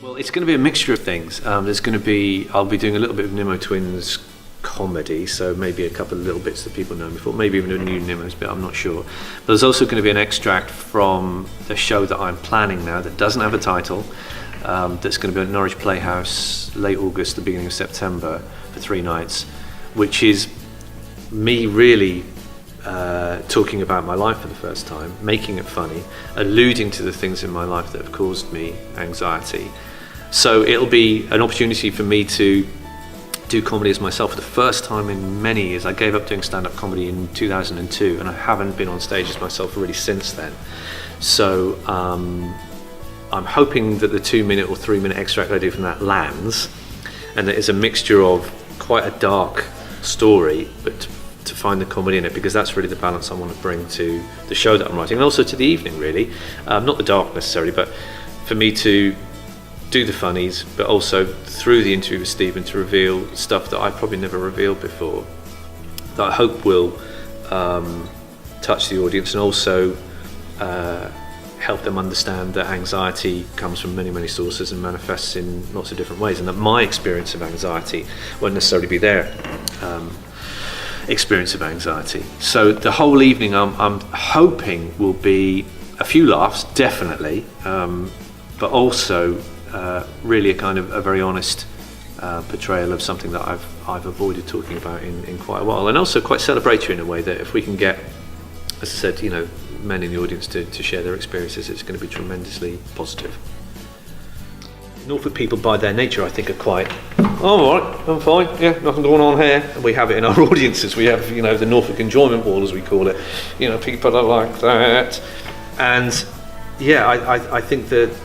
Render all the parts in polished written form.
Well, it's going to be a mixture of things. I'll be doing a little bit of Nimmo Twins comedy, so maybe a couple of little bits that people know before, maybe even a new Nimmo's bit, I'm not sure. But there's also going to be an extract from the show that I'm planning now that doesn't have a title, that's going to be at Norwich Playhouse late August, the beginning of September for 3 nights, which is me really talking about my life for the first time, making it funny, alluding to the things in my life that have caused me anxiety. So it'll be an opportunity for me to do comedy as myself for the first time in many years. I gave up doing stand-up comedy in 2002 and I haven't been on stage as myself really since then. So I'm hoping that the 2-minute or 3-minute extract I do from that lands, and that it's a mixture of quite a dark story, but to find the comedy in it, because that's really the balance I want to bring to the show that I'm writing, and also to the evening really. Not the dark necessarily, but for me to do the funnies, but also through the interview with Stephen to reveal stuff that I probably never revealed before, that I hope will touch the audience, and also help them understand that anxiety comes from many, many sources and manifests in lots of different ways, and that my experience of anxiety won't necessarily be their experience of anxiety. So the whole evening I'm hoping will be a few laughs, definitely, but also really a kind of a very honest portrayal of something that I've avoided talking about in quite a while, and also quite celebratory in a way that if we can get, as I said, men in the audience to share their experiences, it's going to be tremendously positive. Norfolk people by their nature, I think, are quite, all right, I'm fine, yeah, nothing going on here. And we have it in our audiences. We have, the Norfolk enjoyment wall, as we call it. People are like that. And yeah, I think that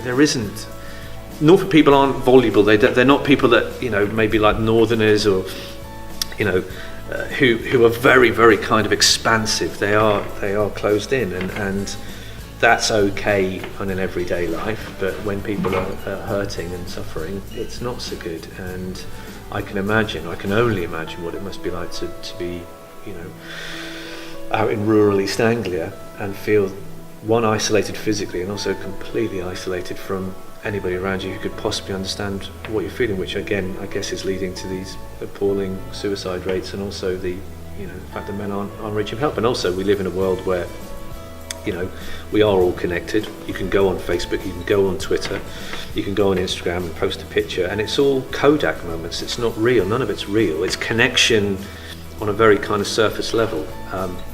there isn't, Norfolk people aren't voluble. They're not people that, maybe like Northerners or, who are very, very kind of expansive. They are closed in, and that's okay in an everyday life, but when people are hurting and suffering, it's not so good. And I can only imagine what it must be like to be, out in rural East Anglia and feel, one, isolated physically, and also completely isolated from anybody around you who could possibly understand what you're feeling, which again, I guess, is leading to these appalling suicide rates, and also the fact that men aren't reaching help. And also we live in a world where we are all connected. You can go on Facebook, you can go on Twitter, you can go on Instagram and post a picture, and it's all Kodak moments. It's not real, none of it's real. It's connection on a very kind of surface level.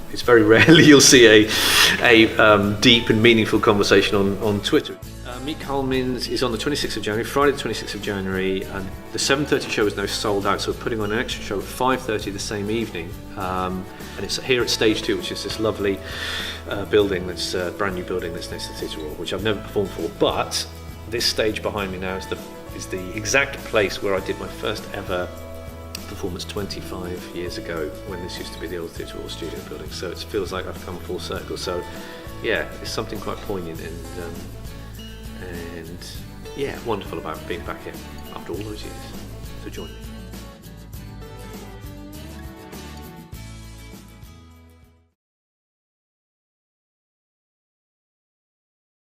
It's very rarely you'll see a deep and meaningful conversation on Twitter. Meet Karl Minns is on the 26th of January, Friday the 26th of January, and the 7:30 show is now sold out, so we're putting on an extra show at 5:30 the same evening, and it's here at Stage 2, which is this lovely building, that's a brand new building that's next to the Theatre Royal, which I've never performed for, but this stage behind me now is the exact place where I did my first ever performance 25 years ago, when this used to be the old Theatre Royal studio building, so it feels like I've come full circle. So yeah, it's something quite poignant and yeah, wonderful about being back here after all those years. So join me.